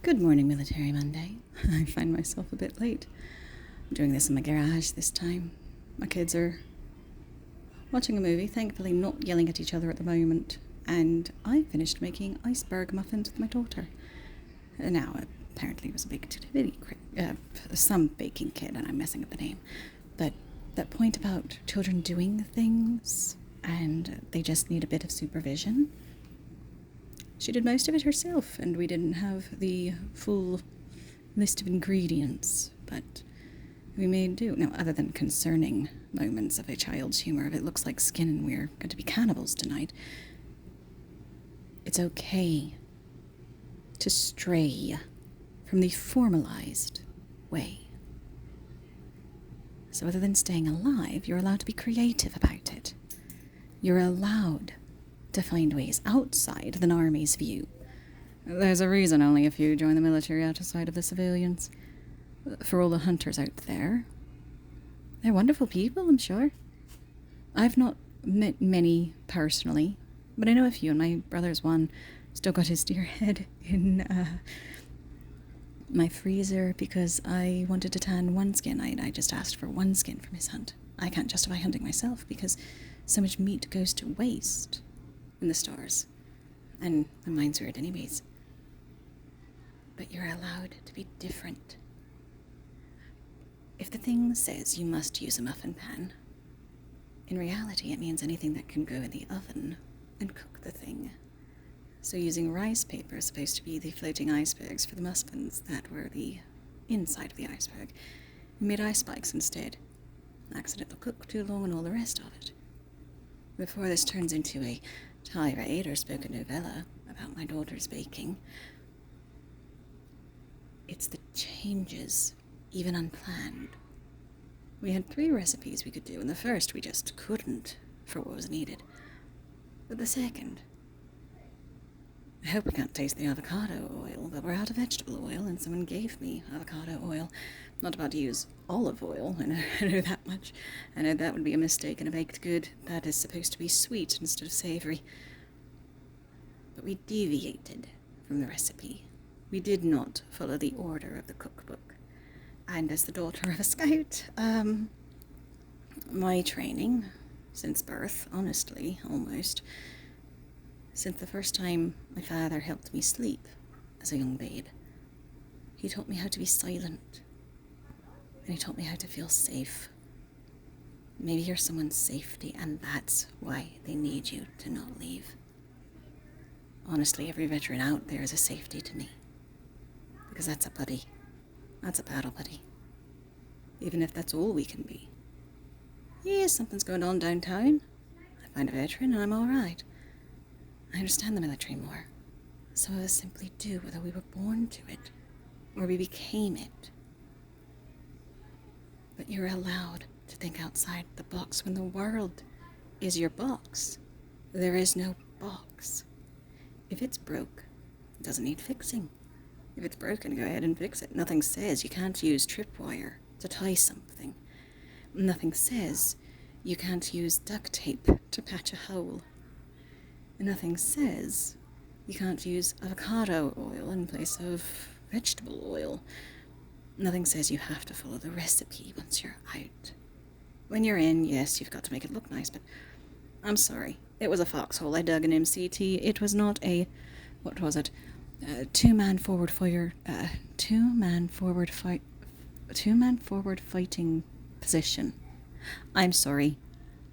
Good morning, Military Monday. I find myself a bit late. I'm doing this in my garage this time. My kids are watching a movie, thankfully not yelling at each other at the moment, and I finished making iceberg muffins with my daughter. Now, apparently it was a big some baking kid, and I'm messing up the name. But that point about children doing things and they just need a bit of supervision. She did most of it herself, and we didn't have the full list of ingredients, but we made do. Now, other than concerning moments of a child's humor, if it looks like skin and we're going to be cannibals tonight, it's okay to stray from the formalized way. So other than staying alive, you're allowed to be creative about it. You're allowed to find ways outside the Army's view. There's a reason only a few join the military outside of the civilians. For all the hunters out there, they're wonderful people, I'm sure. I've not met many personally, but I know a few, and my brother's one still got his deer head in my freezer because I wanted to tan one skin. I just asked for one skin from his hunt. I can't justify hunting myself because so much meat goes to waste in the stores. And mine's weird anyways. But you're allowed to be different. If the thing says you must use a muffin pan, in reality it means anything that can go in the oven and cook the thing. So using rice paper is supposed to be the floating icebergs for the muffins that were the inside of the iceberg. We made ice spikes instead. Accidental cook too long and all the rest of it. Before this turns into a tirade or spoken novella about my daughter's baking, it's the changes, even unplanned. We had 3 recipes we could do, and the first we just couldn't for what was needed. But the second, I hope we can't taste the avocado oil, but we're out of vegetable oil, and someone gave me avocado oil. I'm not about to use olive oil, I know that much. I know that would be a mistake in a baked good. That is supposed to be sweet instead of savory. But we deviated from the recipe. We did not follow the order of the cookbook. And as the daughter of a scout, my training, since birth, honestly, almost, since the first time my father helped me sleep as a young babe, he taught me how to be silent. And he taught me how to feel safe. Maybe you're someone's safety, and that's why they need you to not leave. Honestly, every veteran out there is a safety to me. Because that's a buddy. That's a battle buddy. Even if that's all we can be. Yes, something's going on downtown. I find a veteran and I'm alright. I understand the military more. Some of us simply do, whether we were born to it or we became it. But you're allowed to think outside the box when the world is your box. There is no box. If it's broke, it doesn't need fixing. If it's broken, go ahead and fix it. Nothing says you can't use tripwire to tie something. Nothing says you can't use duct tape to patch a hole. Nothing says you can't use avocado oil in place of vegetable oil. Nothing says you have to follow the recipe once you're out. When you're in, yes, you've got to make it look nice, but I'm sorry. It was a foxhole. I dug an MCT. It was not a, what was it? Two-man forward fighting position. I'm sorry.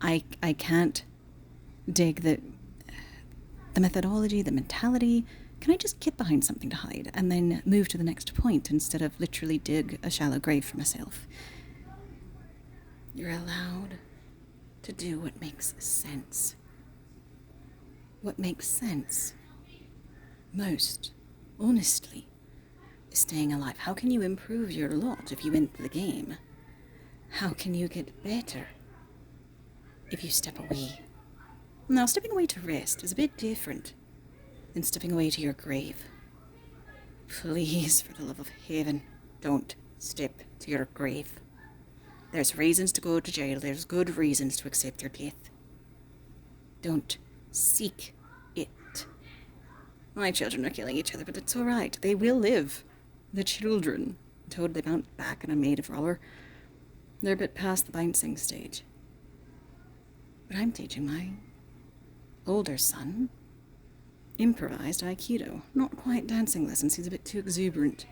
I can't dig the methodology, the mentality. Can I just get behind something to hide and then move to the next point instead of literally dig a shallow grave for myself? You're allowed to do what makes sense. What makes sense most, honestly, is staying alive. How can you improve your lot if you enter the game? How can you get better if you step away? Now, stepping away to rest is a bit different than stepping away to your grave. Please, for the love of heaven, don't step to your grave. There's reasons to go to jail. There's good reasons to accept your death. Don't seek it. My children are killing each other, but it's all right. They will live. The children. Toad, they bounced back and I'm made of roller. They're a bit past the bouncing stage. But I'm teaching my older son improvised Aikido. Not quite dancing lessons, he's a bit too exuberant.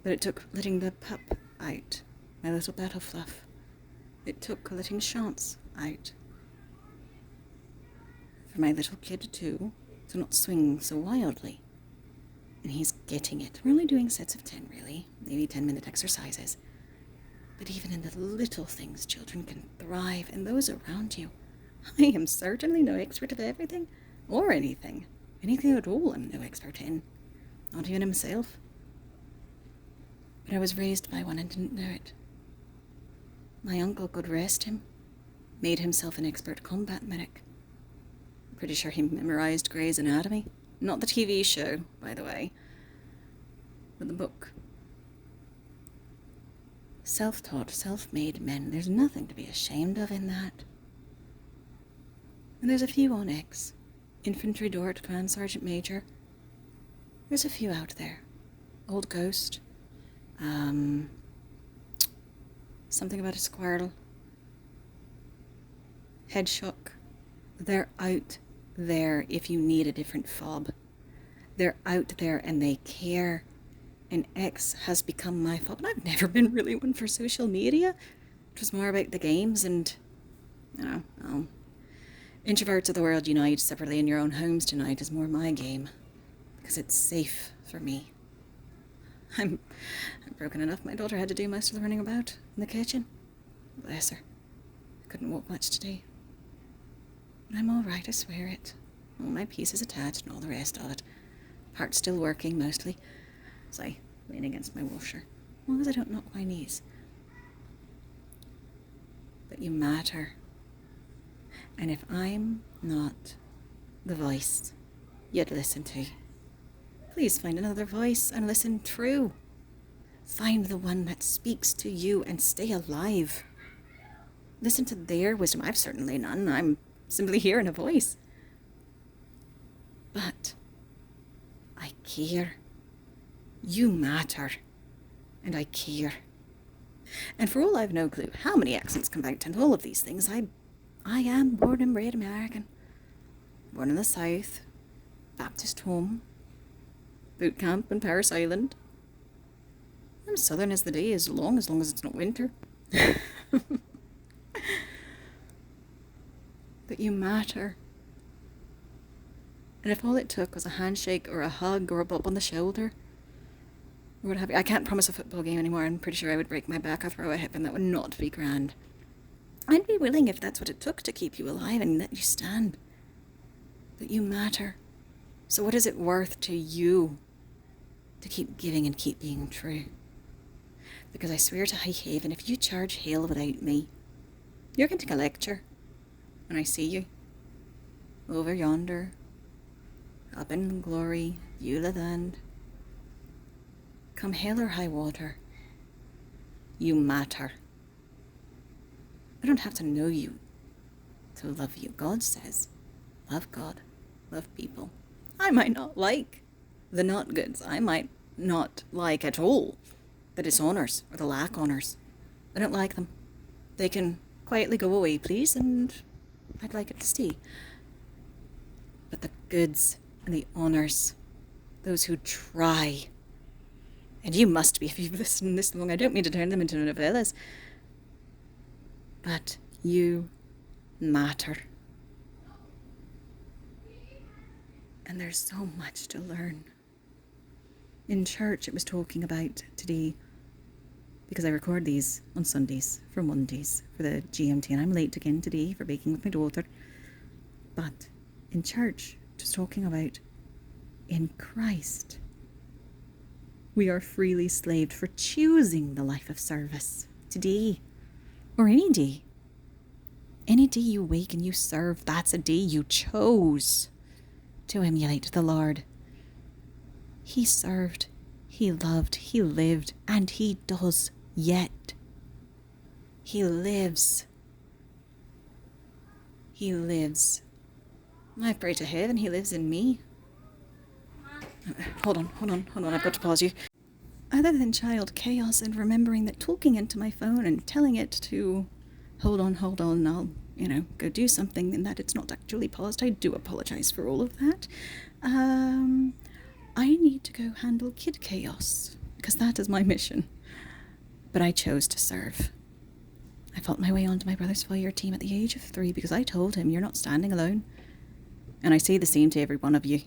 But it took letting the pup out, my little battle fluff. It took letting Chance out. For my little kid too, to not swing so wildly. And he's getting it. We're only doing sets of 10 really, maybe 10-minute exercises. But even in the little things, children can thrive, and those around you. I am certainly no expert of everything, or anything. Anything at all I'm no expert in. Not even himself. But I was raised by one and didn't know it. My uncle, God rest him, made himself an expert combat medic. I'm pretty sure he memorized Grey's Anatomy. Not the TV show, by the way, but the book. Self-taught, self-made men, there's nothing to be ashamed of in that. And there's a few Onyx, Infantry Dort, Command Sergeant Major. There's a few out there. Old Ghost. Something about a squirrel. Head Shook. They're out there if you need a different fob. They're out there and they care. And X has become my fob. And I've never been really one for social media. It was more about the games and, introverts of the world unite separately in your own homes tonight is more my game. Because it's safe for me. I'm broken enough. My daughter had to do most of the running about in the kitchen. Bless her. I couldn't walk much today. But I'm all right, I swear it. All my pieces attached and all the rest of it. Heart still working, mostly. As I lean against my washer. As long as I don't knock my knees. But you matter. And if I'm not the voice you'd listen to, please find another voice and listen through. Find the one that speaks to you and stay alive. Listen to their wisdom. I've certainly none. I'm simply hearing a voice. But I care. You matter. And I care. And for all I've no clue how many accents come out and all of these things, I am born and bred American. Born in the South. Baptist home. Boot camp in Paris Island. I'm southern as the day is long as it's not winter. But you matter. And if all it took was a handshake or a hug or a bump on the shoulder, or what have you, I can't promise a football game anymore. I'm pretty sure I would break my back or throw a hip and that would not be grand. I'd be willing if that's what it took to keep you alive and let you stand. But you matter. So what is it worth to you to keep giving and keep being true? Because I swear to High Haven, if you charge hell without me, you're going to take a lecture. When I see you, over yonder, up in glory, Beulah land. Come hell or high water, you matter. I don't have to know you to love you. God says, love God, love people. I might not like the not goods. I might not like at all the dishonors or the lack honors. I don't like them. They can quietly go away, please, and I'd like it to stay. But the goods and the honors, those who try, and you must be if you've listened this long. I don't mean to turn them into novellas, but you matter. And there's so much to learn. In church, it was talking about today, because I record these on Sundays for Mondays for the GMT, and I'm late again today for baking with my daughter. But in church, just talking about in Christ, we are freely slaved for choosing the life of service today or any day. Any day you wake and you serve, that's a day you chose to emulate the Lord. He served, he loved, he lived, and he does yet. He lives. He lives. I pray to heaven he lives in me. Hold on, I've got to pause you. Other than child chaos and remembering that talking into my phone and telling it to hold on, I'll, go do something and that it's not actually paused, I do apologize for all of that. I need to go handle kid chaos, because that is my mission. But I chose to serve. I fought my way onto my brother's fire team at the age of 3 because I told him, you're not standing alone. And I say the same to every one of you.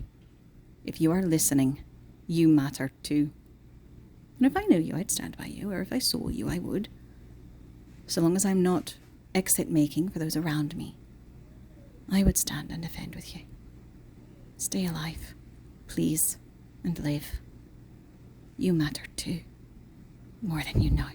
If you are listening, you matter too. And if I knew you, I'd stand by you, or if I saw you, I would. So long as I'm not exit making for those around me, I would stand and defend with you. Stay alive, please, and live. You matter too, more than you know.